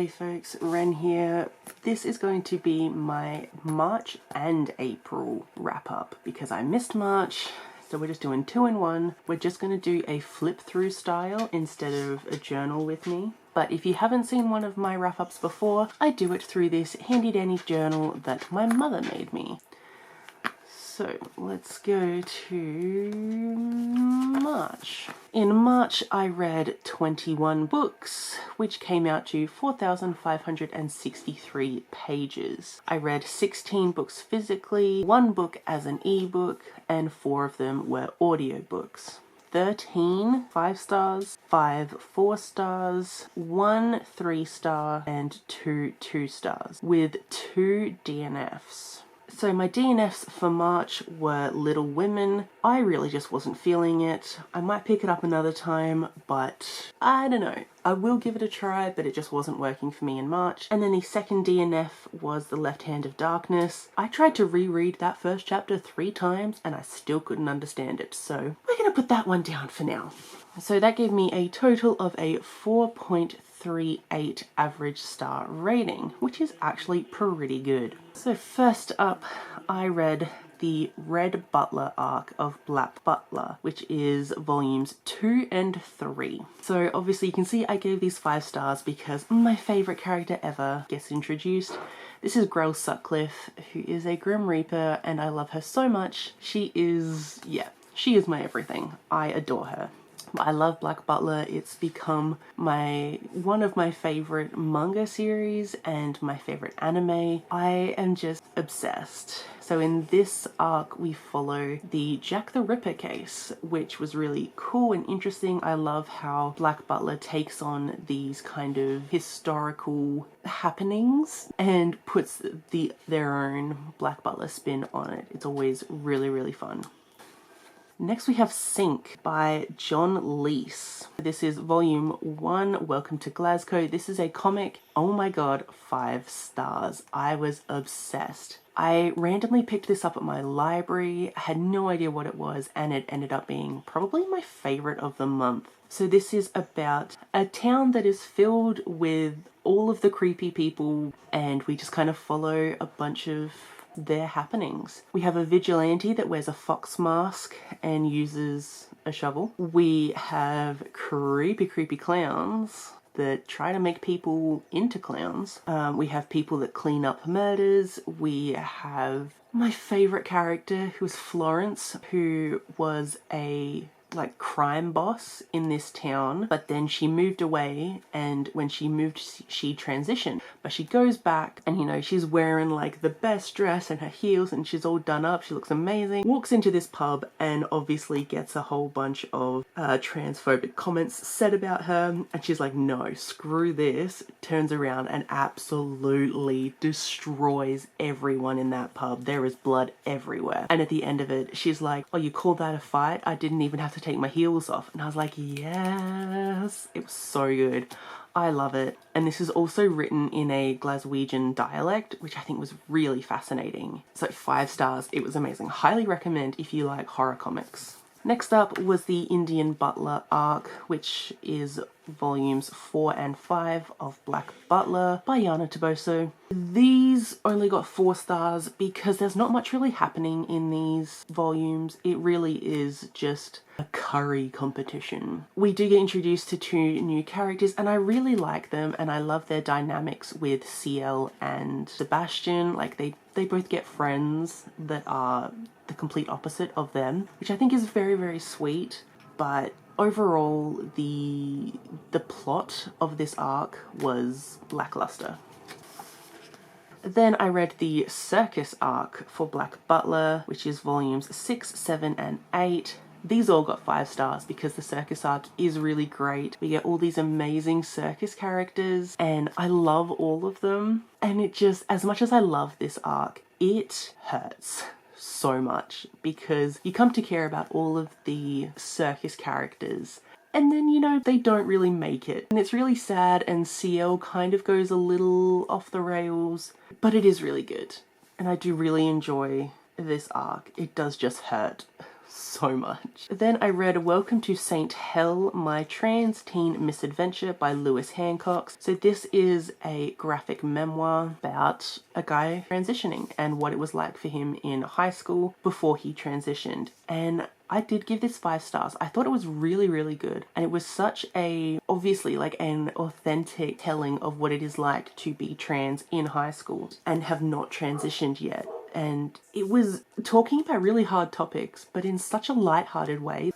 G'day folks, Ren here. This is going to be my March and April wrap up because I missed March, so we're just doing 2 in 1. We're just going to do a flip through style instead of a journal with me. But if you haven't seen one of my wrap ups before, I do it through this handy dandy journal that my mother made me. So let's go to March. In March, I read 21 books, which came out to 4,563 pages. I read 16 books physically, 1 book as an ebook, and 4 of them were audiobooks. 13 5 stars, 5 4 stars, 1 3 star, and 2 2 stars, with 2 DNFs. So my DNFs for March were Little Women. I really just wasn't feeling it. I might pick it up another time, but I don't know. I will give it a try, but it just wasn't working for me in March. And then the second DNF was The Left Hand of Darkness. I tried to reread that first chapter 3 times and I still couldn't understand it, so we're gonna put that one down for now. So that gave me a total of a 4.38 average star rating, which is actually pretty good. So first up, I read the Red Butler arc of Black Butler, which is volumes 2 and 3. So obviously you can see I gave these 5 stars because my favourite character ever gets introduced. This is Grell Sutcliffe, who is a Grim Reaper, and I love her so much. She is my everything. I adore her. I love Black Butler. It's become one of my favorite manga series and my favorite anime. I am just obsessed. So in this arc we follow the Jack the Ripper case, which was really cool and interesting. I love how Black Butler takes on these kind of historical happenings and puts their own Black Butler spin on it. It's always really, really fun. Next we have Sync by John Lees. This is volume 1, Welcome to Glasgow. This is a comic. Oh my god, 5 stars. I was obsessed. I randomly picked this up at my library. I had no idea what it was, and it ended up being probably my favorite of the month. So this is about a town that is filled with all of the creepy people, and we just kind of follow a bunch of their happenings. We have a vigilante that wears a fox mask and uses a shovel. We have creepy clowns that try to make people into clowns. We have people that clean up murders. We have my favorite character, who is Florence, who was a crime boss in this town, but then she moved away, and when she moved she transitioned, but she goes back and she's wearing the best dress and her heels and she's all done up, she looks amazing, walks into this pub and obviously gets a whole bunch of transphobic comments said about her, and she's like, no, screw this, turns around and absolutely destroys everyone in that pub. There is blood everywhere, and at the end of it she's like, oh, you call that a fight? I didn't even have to take my heels off. And I was like, yes, it was so good. I love it. And this is also written in a Glaswegian dialect, which I think was really fascinating. So 5 stars, it was amazing. Highly recommend if you like horror comics. Next up was the Indian Butler arc, which is volumes 4 and 5 of Black Butler by Yana Toboso. These only got 4 stars because there's not much really happening in these volumes. It really is just a curry competition. We do get introduced to 2 new characters and I really like them, and I love their dynamics with Ciel and Sebastian. They both get friends that are the complete opposite of them, which I think is very, very sweet. But overall, the plot of this arc was lackluster. Then I read the Circus arc for Black Butler, which is volumes 6, 7, and 8. These all got 5 stars because the circus arc is really great. We get all these amazing circus characters and I love all of them. And it just, as much as I love this arc, it hurts so much because you come to care about all of the circus characters and then, they don't really make it. And it's really sad, and Ciel kind of goes a little off the rails, but it is really good. And I do really enjoy this arc. It does just hurt so much. Then I read Welcome to St. Hell, My Trans Teen Misadventure by Lewis Hancock. So this is a graphic memoir about a guy transitioning and what it was like for him in high school before he transitioned. And I did give this 5 stars. I thought it was really, really good. And it was such a, obviously like an authentic telling of what it is like to be trans in high school and have not transitioned yet. And it was talking about really hard topics, but in such a light-hearted way.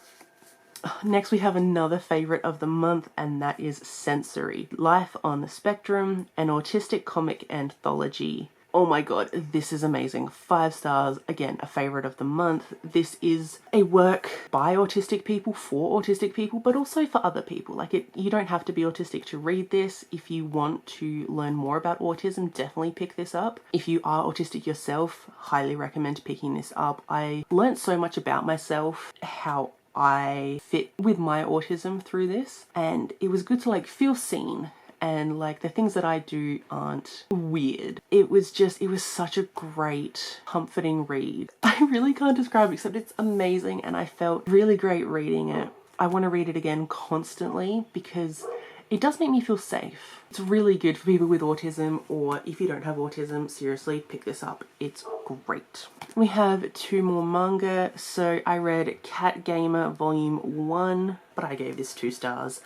Next, we have another favorite of the month, and that is Sensory: Life on the Spectrum, an autistic comic anthology. Oh my god, this is amazing. 5 stars. Again, a favorite of the month. This is a work by autistic people for autistic people, but also for other people. Like, you don't have to be autistic to read this. If you want to learn more about autism, definitely pick this up. If you are autistic yourself, highly recommend picking this up. I learned so much about myself, how I fit with my autism through this, and it was good to like feel seen. And like the things that I do aren't weird. It was such a great, comforting read. I really can't describe it, except it's amazing, and I felt really great reading it. I want to read it again constantly because it does make me feel safe. It's really good for people with autism, or if you don't have autism, seriously, pick this up. It's great. We have 2 more manga. So I read Cat Gamer Volume 1, but I gave this 2 stars.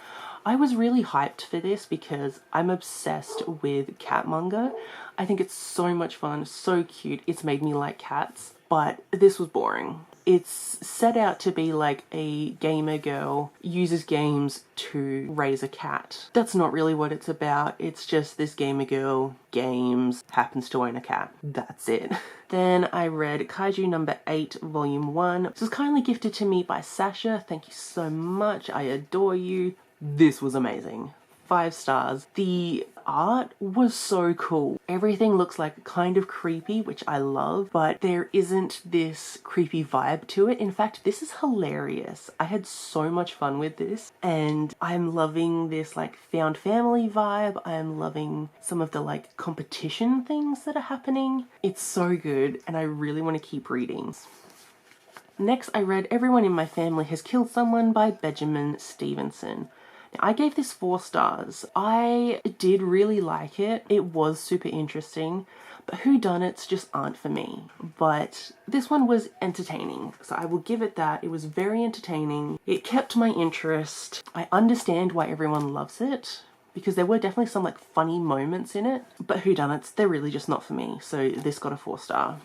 I was really hyped for this because I'm obsessed with cat manga. I think it's so much fun, so cute. It's made me like cats, but this was boring. It's set out to be like a gamer girl uses games to raise a cat. That's not really what it's about. It's just this gamer girl games, happens to own a cat. That's it. Then I read Kaiju number 8, volume 1. This was kindly gifted to me by Sasha. Thank you so much. I adore you. This was amazing. 5 stars. The art was so cool. Everything looks like kind of creepy, which I love, but there isn't this creepy vibe to it. In fact, this is hilarious. I had so much fun with this, and I'm loving this like found family vibe. I'm loving some of the like competition things that are happening. It's so good, and I really want to keep reading. Next, I read Everyone in My Family Has Killed Someone by Benjamin Stevenson. I gave this 4 stars. I did really like it. It was super interesting, but whodunits just aren't for me. But this one was entertaining, so I will give it that. It was very entertaining. It kept my interest. I understand why everyone loves it, because there were definitely some like funny moments in it, but whodunits, they're really just not for me. So this got a 4 star.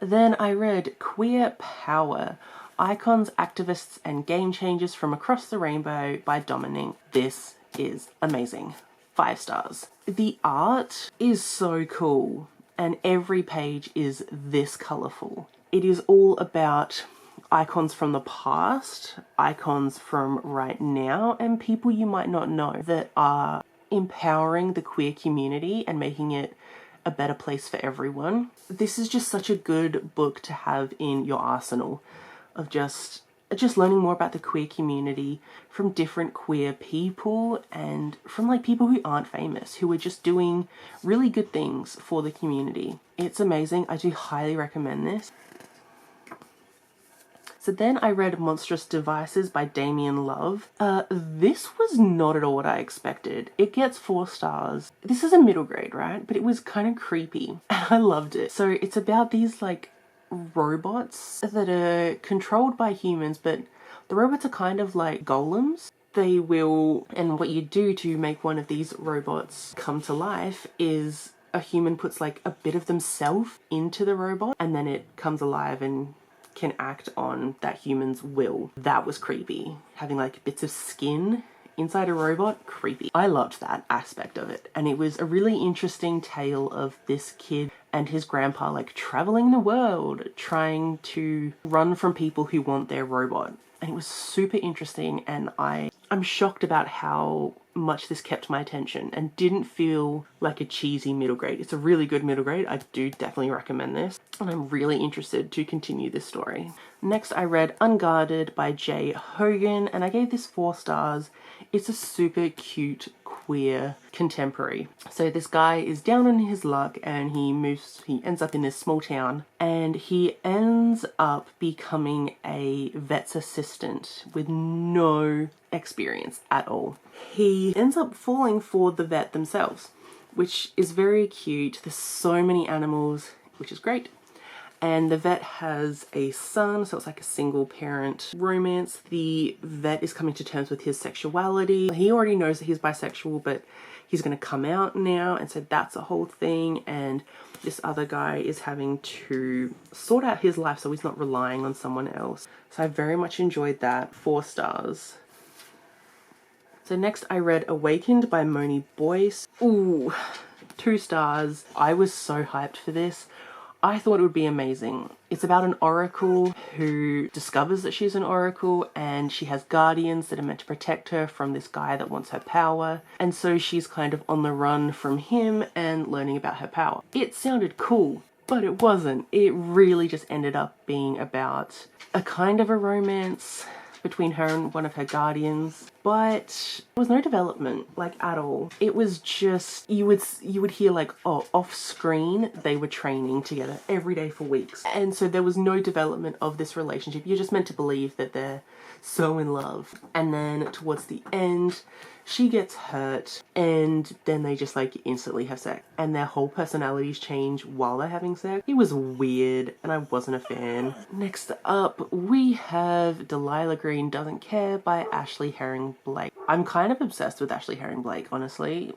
Then I read Queer Power: Icons, Activists and Game Changers from Across the Rainbow by Dominique. This is amazing. 5 stars. The art is so cool, and every page is this colourful. It is all about icons from the past, icons from right now, and people you might not know that are empowering the queer community and making it a better place for everyone. This is just such a good book to have in your arsenal of just learning more about the queer community from different queer people, and from like people who aren't famous, who are just doing really good things for the community. It's amazing. I do highly recommend this. So then I read Monstrous Devices by Damien Love. This was not at all what I expected. It gets 4 stars. This is a middle grade, right? But it was kind of creepy, and I loved it. So it's about these like robots that are controlled by humans, but the robots are kind of like golems. They will, and what you do to make one of these robots come to life is a human puts like a bit of themselves into the robot, and then it comes alive and can act on that human's will. That was creepy. Having like bits of skin inside a robot, creepy. I loved that aspect of it, and it was a really interesting tale of this kid and his grandpa like traveling the world trying to run from people who want their robot. And it was super interesting, and I'm shocked about how much this kept my attention and didn't feel like a cheesy middle grade. It's a really good middle grade. I do definitely recommend this, and I'm really interested to continue this story. Next, I read Unguarded by Jay Hogan, and I gave this 4 stars. It's a super cute, queer contemporary. So this guy is down on his luck and he ends up in this small town, and he ends up becoming a vet's assistant with no experience at all. He ends up falling for the vet themselves, which is very cute. There's so many animals, which is great. And the vet has a son, so it's like a single parent romance. The vet is coming to terms with his sexuality. He already knows that he's bisexual, but he's going to come out now, and so that's a whole thing. And this other guy is having to sort out his life so he's not relying on someone else. So I very much enjoyed that. 4 stars. So next I read Awakened by Moni Boyce. Ooh, 2 stars. I was so hyped for this. I thought it would be amazing. It's about an oracle who discovers that she's an oracle, and she has guardians that are meant to protect her from this guy that wants her power. And so she's kind of on the run from him and learning about her power. It sounded cool, but it wasn't. It really just ended up being about a kind of a romance between her and one of her guardians, but there was no development, like, at all. It was just, you would hear like, oh, off screen they were training together every day for weeks, and so there was no development of this relationship. You're just meant to believe that they're so in love, and then towards the end she gets hurt, and then they just like instantly have sex, and their whole personalities change while they're having sex. It was weird, and I wasn't a fan. Next up, we have Delilah Green Doesn't Care by Ashley Herring Blake. I'm kind of obsessed with Ashley Herring Blake, honestly.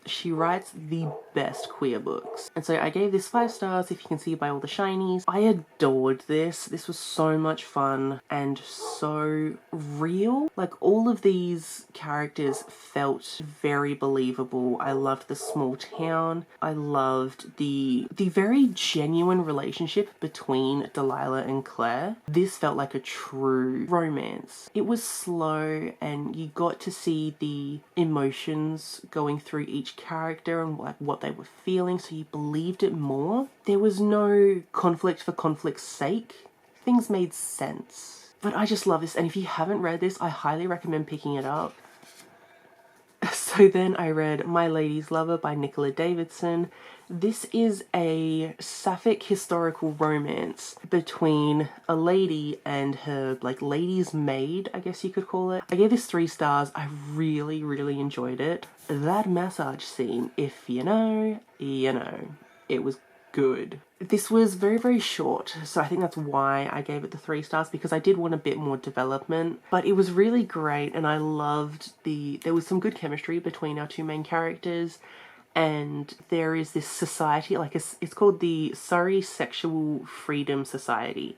She writes the best queer books. And so I gave this 5 stars, if you can see by all the shinies. I adored this. This was so much fun and so real. Like, all of these characters felt very believable. I loved the small town. I loved the very genuine relationship between Delilah and Claire. This felt like a true romance. It was slow, and you got to see the emotions going through each character and like what they were feeling, so you believed it more. There was no conflict for conflict's sake. Things made sense. But I just love this, and if you haven't read this, I highly recommend picking it up. So then I read My Lady's Lover by Nicola Davidson. This is a sapphic historical romance between a lady and her, like, lady's maid, I guess you could call it. I gave this 3 stars. I really, really enjoyed it. That massage scene, if you know, you know. It was good. This was very, very short, so I think that's why I gave it the 3 stars, because I did want a bit more development. But it was really great, and I loved there was some good chemistry between our 2 main characters. And there is this society, like it's called the Surrey Sexual Freedom Society,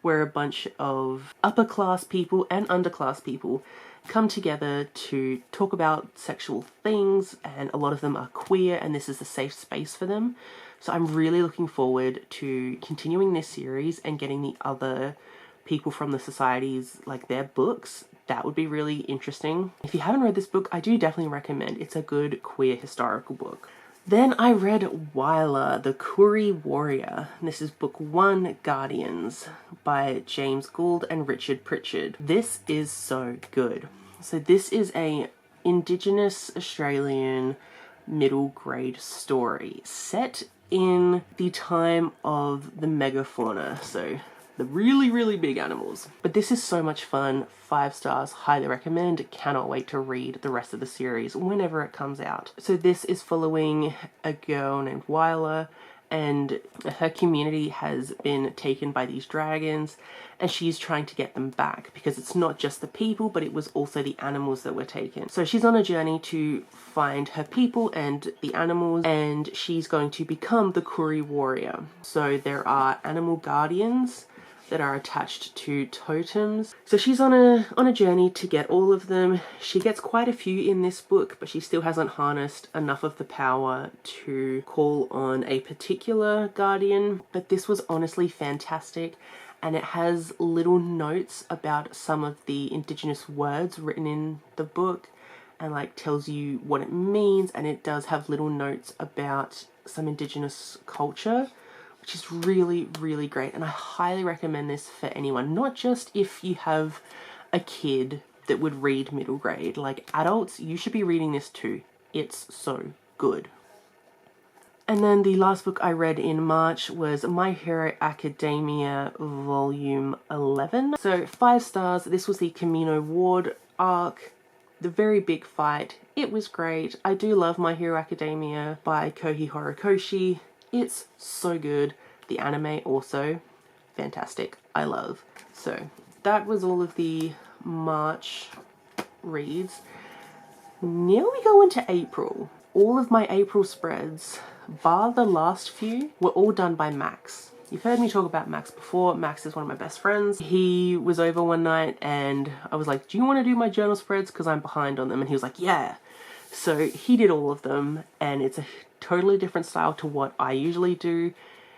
where a bunch of upper class people and underclass people come together to talk about sexual things, and a lot of them are queer, and this is a safe space for them. So I'm really looking forward to continuing this series and getting the other people from the societies, like, their books. That would be really interesting. If you haven't read this book, I do definitely recommend. It's a good queer historical book. Then I read Wyler, the Koori Warrior. This is book 1, Guardians, by James Gould and Richard Pritchard. This is so good. So this is a Indigenous Australian middle grade story set in the time of the megafauna, so the really, really big animals. But this is so much fun. 5 stars, highly recommend. Cannot wait to read the rest of the series whenever it comes out. So this is following a girl named Wyler, and her community has been taken by these dragons, and she's trying to get them back, because it's not just the people, but it was also the animals that were taken. So she's on a journey to find her people and the animals, and she's going to become the Koori Warrior. So there are animal guardians that are attached to totems. So she's on a journey to get all of them. She gets quite a few in this book, but she still hasn't harnessed enough of the power to call on a particular guardian. But this was honestly fantastic, and it has little notes about some of the Indigenous words written in the book, and like tells you what it means, and it does have little notes about some Indigenous culture, which is really, really great. And I highly recommend this for anyone, not just if you have a kid that would read middle grade. Like, adults, you should be reading this too. It's so good. And then the last book I read in March was My Hero Academia Volume 11. So 5 stars. This was the Camino Ward arc. The very big fight. It was great. I do love My Hero Academia by Kohi Horikoshi. It's so good. The anime also fantastic. I love. So that was all of the March reads. Now we go into April. All of my April spreads, bar the last few, were all done by Max. You've heard me talk about Max before. Max is one of my best friends. He was over one night and I was like, do you want to do my journal spreads? Because I'm behind on them. And he was like, yeah. So he did all of them and it's a totally different style to what I usually do.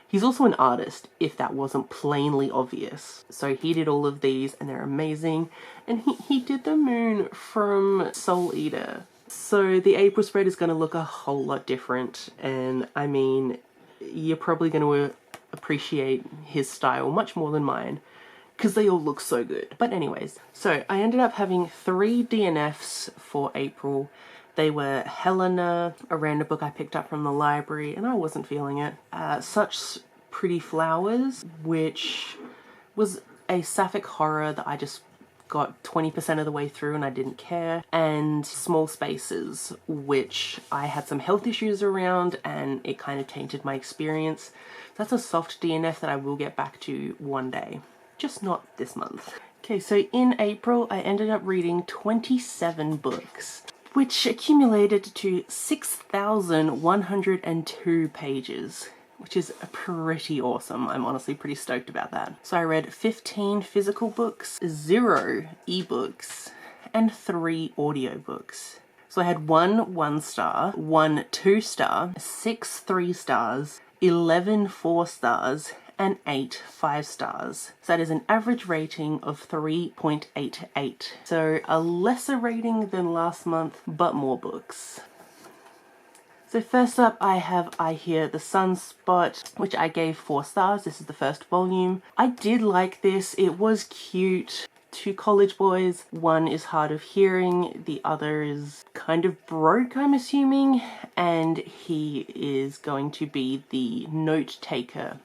He's also an artist, if that wasn't plainly obvious. So he did all of these and they're amazing. And he did the moon from Soul Eater. So the April spread is going to look a whole lot different. And I mean, you're probably going to appreciate his style much more than mine because they all look so good. But anyways, so I ended up having 3 DNFs for April. They were Helena, a random book I picked up from the library and I wasn't feeling it. Such Pretty Flowers, which was a sapphic horror that I just got 20% of the way through and I didn't care. And Small Spaces, which I had some health issues around and it kind of tainted my experience. That's a soft DNF that I will get back to one day, just not this month. Okay, so in April I ended up reading 27 books, which accumulated to 6,102 pages, which is pretty awesome. I'm honestly pretty stoked about that. So I read 15 physical books, 0 ebooks, and 3 audiobooks. So I had 1 1-star, 1 2-star, 6 3-stars, 11 4-stars, and 8 5-stars. So that is an average rating of 3.88. So a lesser rating than last month, but more books. So first up I have I Hear the Sunspot, which I gave 4 stars. This is the first volume. I did like this. It was cute. 2 college boys. One is hard of hearing, the other is kind of broke, I'm assuming, and he is going to be the note taker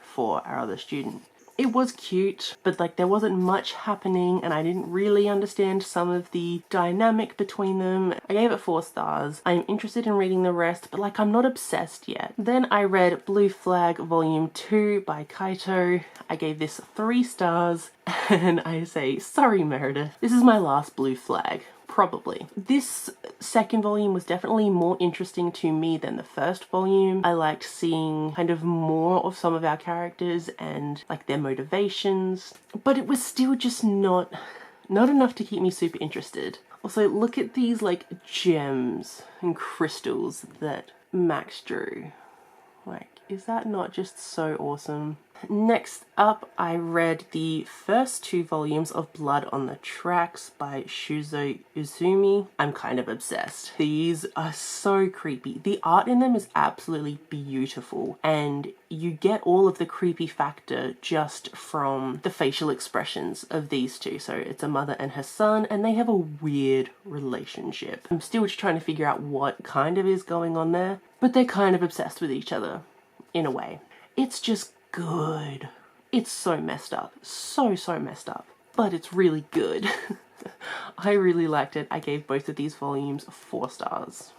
for our other student. It was cute, but like there wasn't much happening and I didn't really understand some of the dynamic between them. I gave it 4 stars. I'm interested in reading the rest, but like I'm not obsessed yet. Then I read Blue Flag Volume 2 by Kaito. I gave this 3 stars and I say, sorry Meredith, this is my last Blue Flag. Probably. This second volume was definitely more interesting to me than the first volume. I liked seeing kind of more of some of our characters and like their motivations, but it was still just not enough to keep me super interested. Also, look at these like gems and crystals that Max drew. Like, is that not just so awesome? Next up, I read the first 2 volumes of Blood on the Tracks by Shuzo Uzumi. I'm kind of obsessed. These are so creepy. The art in them is absolutely beautiful, and you get all of the creepy factor just from the facial expressions of these 2. So it's a mother and her son, and they have a weird relationship. I'm still just trying to figure out what kind of is going on there, but they're kind of obsessed with each other in a way. It's just good. It's so messed up. So messed up. But it's really good. I really liked it. I gave both of these volumes 4 stars.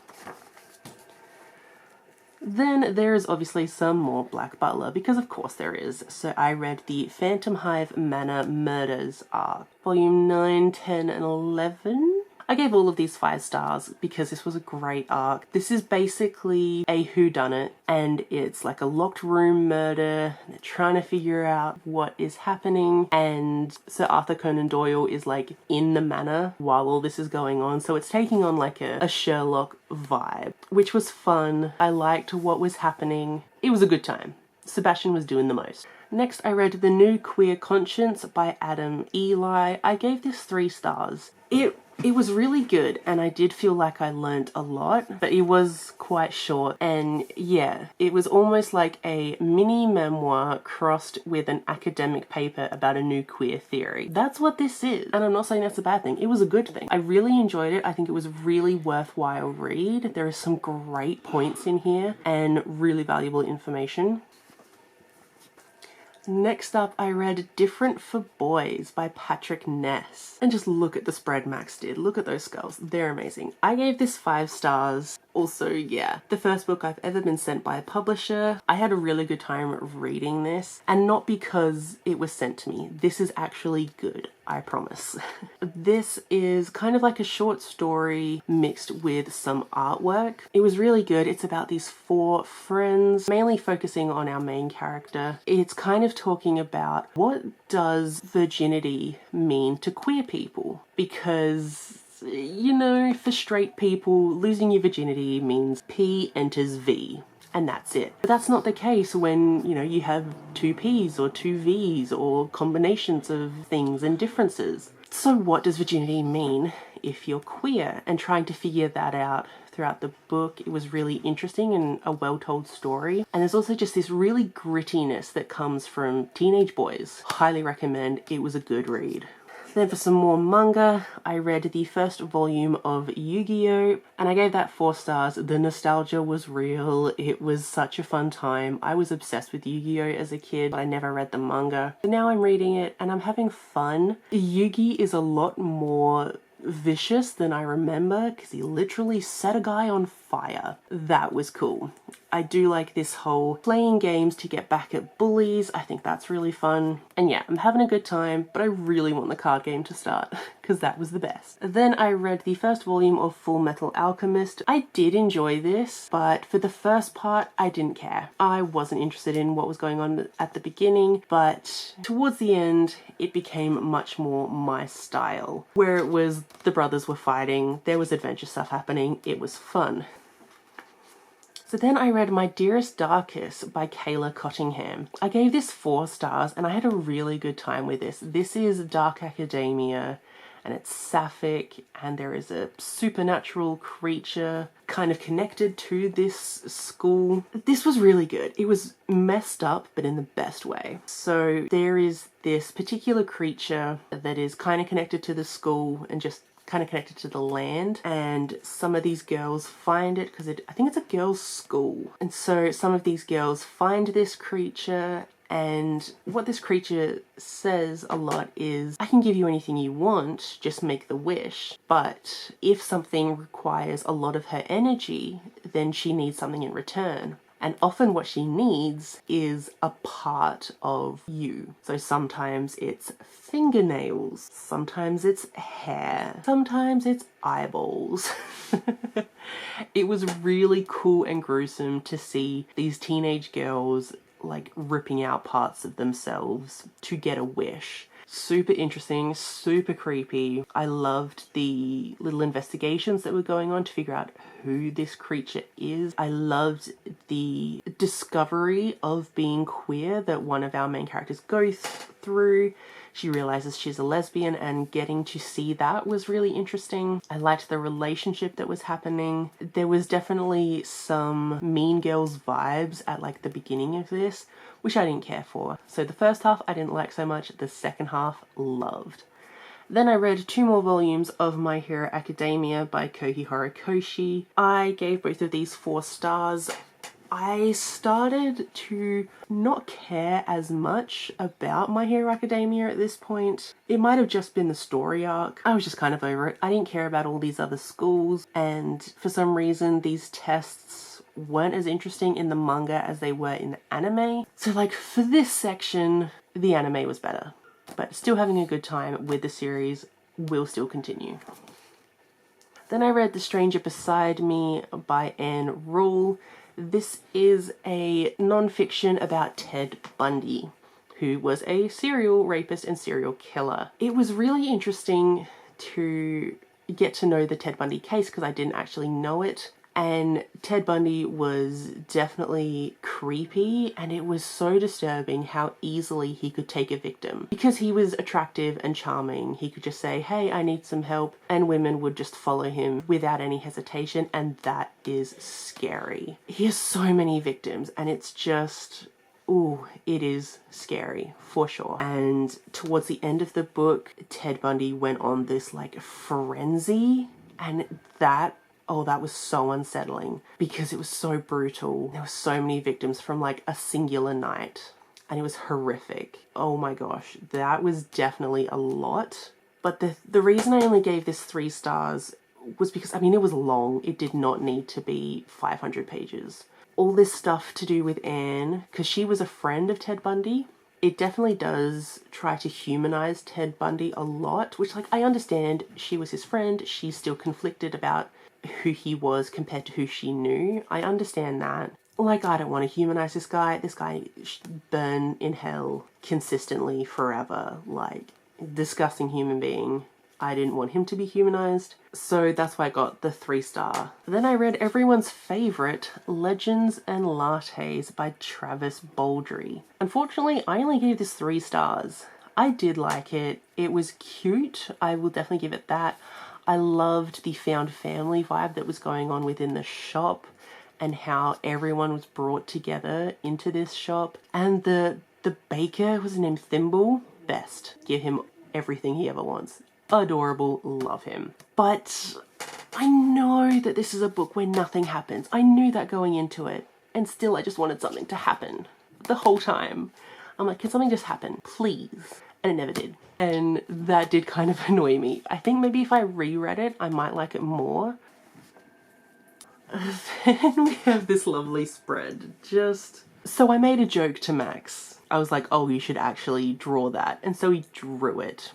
Then there is obviously some more Black Butler, because of course there is. So I read the Phantom Hive Manor Murders arc, volume 9, 10, and 11. I gave all of these 5 stars because this was a great arc. This is basically a whodunit, and it's like a locked room murder. They're trying to figure out what is happening, and Sir Arthur Conan Doyle is like in the manor while all this is going on. So it's taking on like a Sherlock vibe, which was fun. I liked what was happening. It was a good time. Sebastian was doing the most. Next, I read The New Queer Conscience by Adam Ely. I gave this 3 stars. It It was really good, and I did feel like I learned a lot, but it was quite short. And yeah, it was almost like a mini memoir crossed with an academic paper about a new queer theory. That's what this is. And I'm not saying that's a bad thing. It was a good thing. I really enjoyed it. I think it was a really worthwhile read. There are some great points in here and really valuable information. Next up, I read Different for Boys by Patrick Ness. And just look at the spread Max did. Look at those skulls. They're amazing. I gave this 5 stars. Also, yeah, the first book I've ever been sent by a publisher. I had a really good time reading this, and not because it was sent to me. This is actually good, I promise. This is kind of like a short story mixed with some artwork. It was really good. It's about these 4 friends, mainly focusing on our main character. It's kind of talking about what does virginity mean to queer people, because you know, for straight people, losing your virginity means P enters V, and that's it. But that's not the case when, you know, you have 2 Ps or 2 Vs or combinations of things and differences. So what does virginity mean if you're queer? And trying to figure that out throughout the book, it was really interesting and a well-told story. And there's also just this really grittiness that comes from teenage boys. Highly recommend. It was a good read. Then for some more manga, I read the first volume of Yu-Gi-Oh! And I gave that 4 stars. The nostalgia was real. It was such a fun time. I was obsessed with Yu-Gi-Oh! As a kid, but I never read the manga. But now I'm reading it and I'm having fun. Yugi is a lot more vicious than I remember, because he literally set a guy on fire. That was cool. I do like this whole playing games to get back at bullies. I think that's really fun. And yeah, I'm having a good time, but I really want the card game to start because that was the best. Then I read the first volume of Full Metal Alchemist. I did enjoy this, but for the first part, I didn't care. I wasn't interested in what was going on at the beginning, but towards the end, it became much more my style, where it was the brothers were fighting, there was adventure stuff happening, it was fun. So then I read My Dearest Darkest by Kayla Cottingham. I gave this 4 stars and I had a really good time with this. This is dark academia and it's sapphic, and there is a supernatural creature kind of connected to this school. This was really good. It was messed up, but in the best way. So there is this particular creature that is kind of connected to the school and just kind of connected to the land, and some of these girls find it because I think it's a girls' school, and so some of these girls find this creature, and what this creature says a lot is, I can give you anything you want, just make the wish. But if something requires a lot of her energy, then she needs something in return. And often what she needs is a part of you. So sometimes it's fingernails, sometimes it's hair, sometimes it's eyeballs. It was really cool and gruesome to see these teenage girls like ripping out parts of themselves to get a wish. Super interesting, super creepy. I loved the little investigations that were going on to figure out who this creature is. I loved the discovery of being queer that one of our main characters goes through. She realizes she's a lesbian, and getting to see that was really interesting. I liked the relationship that was happening. There was definitely some Mean Girls vibes at like the beginning of this, which I didn't care for. So the first half I didn't like so much, the second half loved. Then I read 2 more volumes of My Hero Academia by Koki Horikoshi. I gave both of these 4 stars. I started to not care as much about My Hero Academia at this point. It might have just been the story arc. I was just kind of over it. I didn't care about all these other schools, and for some reason these tests weren't as interesting in the manga as they were in the anime. So like for this section, the anime was better. But still having a good time with the series, will still continue. Then I read The Stranger Beside Me by Anne Rule. This is a non-fiction about Ted Bundy, who was a serial rapist and serial killer. It was really interesting to get to know the Ted Bundy case because I didn't actually know it And Ted Bundy was definitely creepy, and it was so disturbing how easily he could take a victim. Because he was attractive and charming, he could just say, hey, I need some help, and women would just follow him without any hesitation, and that is scary. He has so many victims, and it's just... ooh, it is scary, for sure. And towards the end of the book, Ted Bundy went on this, like, frenzy, and that... oh, that was so unsettling because it was so brutal. There were so many victims from like a singular night, and it was horrific. Oh my gosh, that was definitely a lot. But the reason I only gave this 3 stars was because, I mean, it was long. It did not need to be 500 pages. All this stuff to do with Anne, because she was a friend of Ted Bundy, it definitely does try to humanize Ted Bundy a lot, which, like, I understand she was his friend. She's still conflicted about who he was compared to who she knew. I understand that. Like, I don't want to humanize this guy. This guy should burn in hell consistently forever. Like, disgusting human being. I didn't want him to be humanized. So that's why I got the 3 star. Then I read everyone's favorite, Legends and Lattes by Travis Baldree. Unfortunately, I only gave this 3 stars. I did like it. It was cute. I will definitely give it that. I loved the found family vibe that was going on within the shop and how everyone was brought together into this shop. And the baker was named Thimble. Best. Give him everything he ever wants. Adorable. Love him. But I know that this is a book where nothing happens. I knew that going into it. And still I just wanted something to happen. The whole time. I'm like, can something just happen? Please. And it never did. And that did kind of annoy me. I think maybe if I reread it, I might like it more. Then we have this lovely spread. So I made a joke to Max. I was like, oh, you should actually draw that. And so he drew it.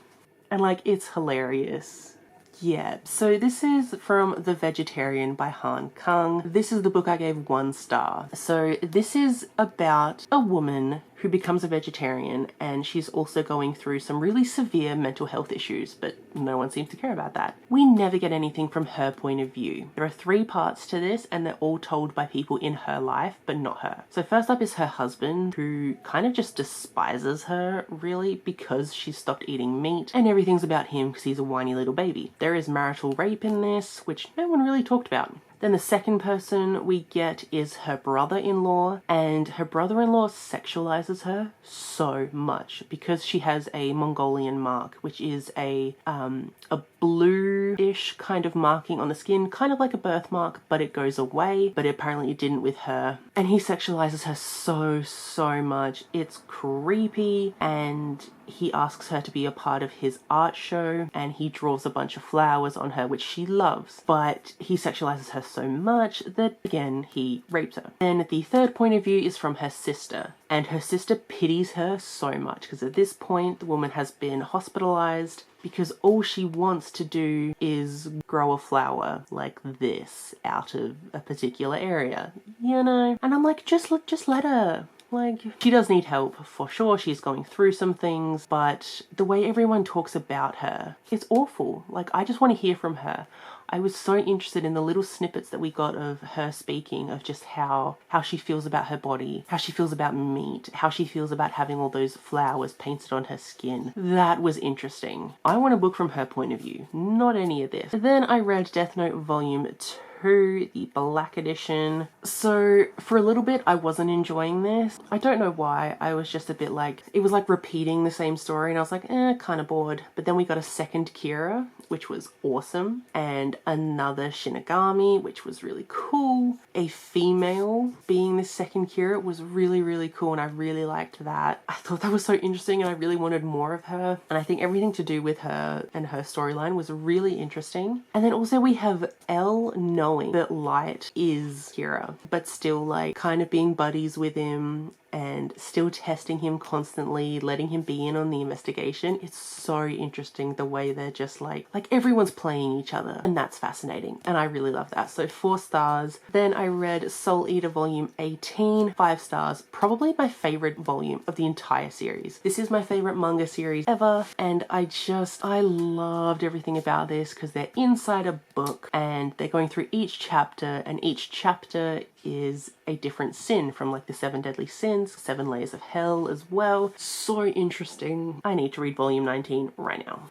And like, it's hilarious. Yeah, so this is from The Vegetarian by Han Kang. This is the book I gave 1 star. So this is about a woman who becomes a vegetarian, and she's also going through some really severe mental health issues, but no one seems to care about that. We never get anything from her point of view. There are 3 parts to this, and they're all told by people in her life, but not her. So first up is her husband, who kind of just despises her, really, because she's stopped eating meat, and everything's about him because he's a whiny little baby. There is marital rape in this, which no one really talked about. Then the second person we get is her brother-in-law, and her brother-in-law sexualizes her so much because she has a Mongolian mark, which is a blue-ish kind of marking on the skin, kind of like a birthmark, but it goes away, but apparently it didn't with her. And he sexualizes her so much. It's creepy, and he asks her to be a part of his art show, and he draws a bunch of flowers on her, which she loves, but he sexualizes her so much that, again, he rapes her. And the third point of view is from her sister, and her sister pities her so much, because at this point, the woman has been hospitalized because all she wants to do is grow a flower like this out of a particular area, you know? And I'm like, just let her. Like, she does need help, for sure. She's going through some things, but the way everyone talks about her, it's awful. Like, I just want to hear from her. I was so interested in the little snippets that we got of her speaking of just how she feels about her body, how she feels about meat, how she feels about having all those flowers painted on her skin. That was interesting. I want a book from her point of view, not any of this. Then I read Death Note Volume 2, the Black Edition. So for a little bit I wasn't enjoying this. I don't know why. I was just a bit like, it was like repeating the same story, and I was like, kind of bored. But then we got a second Kira, which was awesome, and another Shinigami, which was really cool. A female being the second Kira was really cool, and I really liked that. I thought that was so interesting, and I really wanted more of her, and I think everything to do with her and her storyline was really interesting. And then also we have Elle knowing that Light is Kira, but still like kind of being buddies with him and still testing him constantly, letting him be in on the investigation. It's so interesting the way they're just like everyone's playing each other, and that's fascinating, and I really love that. So 4 stars. Then I read Soul Eater volume 18, 5 stars. Probably my favorite volume of the entire series. This is my favorite manga series ever, and I loved everything about this because they're inside a book and they're going through each chapter, and each chapter is a different sin from like the 7 deadly sins, 7 layers of hell as well. So interesting. I need to read volume 19 right now.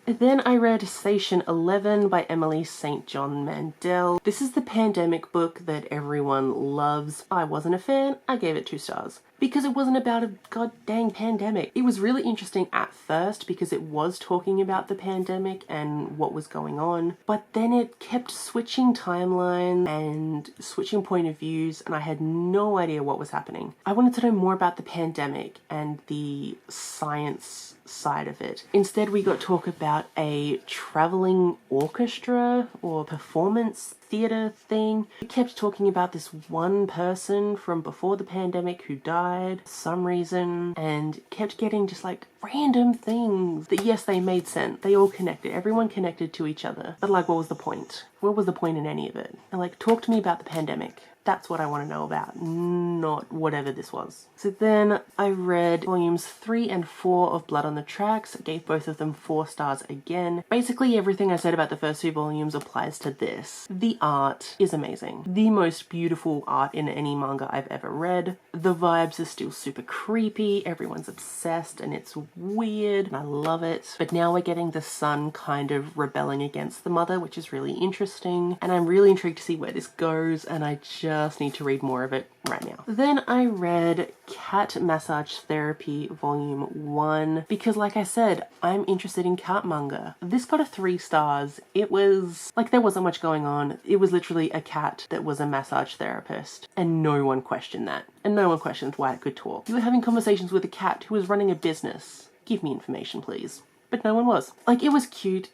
Then I read Station 11 by Emily St. John Mandel. This is the pandemic book that everyone loves. I wasn't a fan. I gave it 2 stars. Because it wasn't about a goddamn pandemic. It was really interesting at first because it was talking about the pandemic and what was going on, but then it kept switching timelines and switching point of views, and I had no idea what was happening. I wanted to know more about the pandemic and the science side of it. Instead, we got talk about a traveling orchestra or performance theater thing. It kept talking about this one person from before the pandemic who died for some reason, and kept getting just like random things that, yes, they made sense. They all connected. Everyone connected to each other. But like, what was the point? What was the point in any of it? And like, talk to me about the pandemic. That's what I want to know about, not whatever this was. So then I read volumes 3 and 4 of Blood on the Tracks. I gave both of them 4 stars again. Basically everything I said about the first 2 volumes applies to this. The art is amazing. The most beautiful art in any manga I've ever read. The vibes are still super creepy. Everyone's obsessed and it's weird and I love it. But now we're getting the son kind of rebelling against the mother, which is really interesting. And I'm really intrigued to see where this goes, and I just need to read more of it right now. Then I read Cat Massage Therapy Volume 1 because, like I said, I'm interested in cat manga. This got a 3 stars. It was like, there wasn't much going on. It was literally a cat that was a massage therapist, and no one questioned that. And no one questioned why it could talk. You were having conversations with a cat who was running a business. Give me information, please. But no one was. Like, it was cute,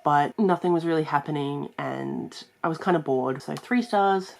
but nothing was really happening and I was kind of bored. So 3 stars.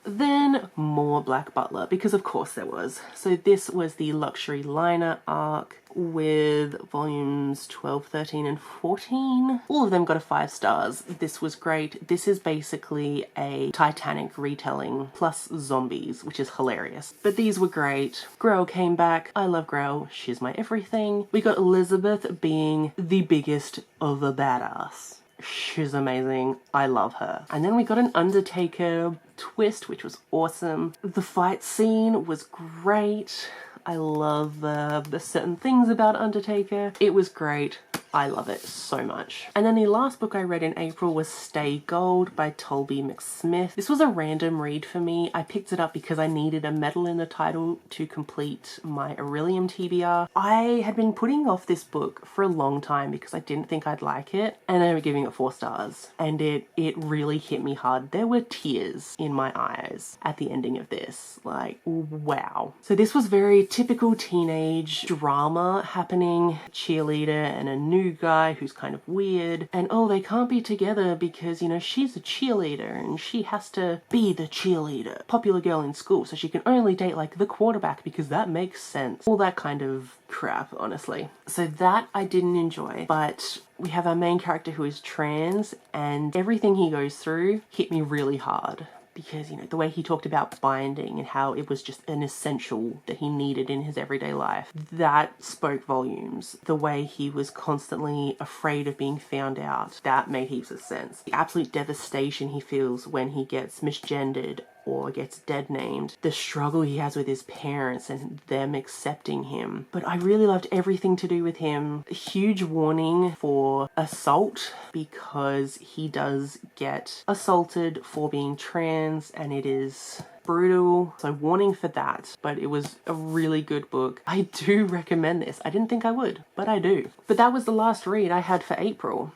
Then more Black Butler, because of course there was. So this was the Luxury Liner arc with volumes 12, 13 and 14. All of them got a 5 stars. This was great. This is basically a Titanic retelling plus zombies, which is hilarious. But these were great. Grell came back. I love Grell. She's my everything. We got Elizabeth being the biggest of a badass. She's amazing. I love her. And then we got an Undertaker twist, which was awesome. The fight scene was great. I love the certain things about Undertaker. It was great. I love it so much. And then the last book I read in April was Stay Gold by Tolby McSmith. This was a random read for me. I picked it up because I needed a medal in the title to complete my Aurelium TBR. I had been putting off this book for a long time because I didn't think I'd like it, and I was giving it 4 stars. And it really hit me hard. There were tears in my eyes at the ending of this. Like, wow. So this was very typical teenage drama happening. Cheerleader and a new guy who's kind of weird, and oh, they can't be together because, you know, she's a cheerleader and she has to be the cheerleader. Popular girl in school, so she can only date like the quarterback because that makes sense. All that kind of crap, honestly. So that I didn't enjoy, but we have our main character who is trans, and everything he goes through hit me really hard. Because, you know, the way he talked about binding and how it was just an essential that he needed in his everyday life, that spoke volumes. The way he was constantly afraid of being found out, that made heaps of sense. The absolute devastation he feels when he gets misgendered or gets dead named, the struggle he has with his parents and them accepting him. But I really loved everything to do with him. A huge warning for assault, because he does get assaulted for being trans and it is brutal, so warning for that. But it was a really good book. I do recommend this. I didn't think I would, but I do. But that was the last read I had for April.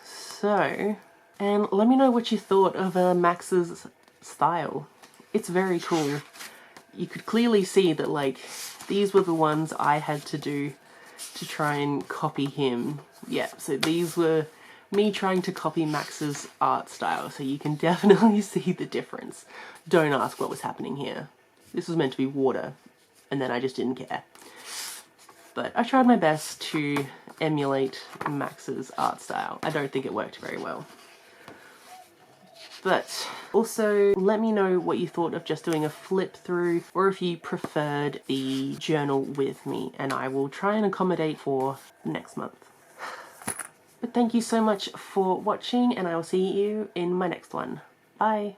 So, and let me know what you thought of Max's style. It's very cool. You could clearly see that, like, these were the ones I had to do to try and copy him. Yeah, so these were me trying to copy Max's art style, so you can definitely see the difference. Don't ask what was happening here. This was meant to be water, and then I just didn't care. But I tried my best to emulate Max's art style. I don't think it worked very well. But also let me know what you thought of just doing a flip through, or if you preferred the journal with me, and I will try and accommodate for next month. But thank you so much for watching, and I will see you in my next one. Bye!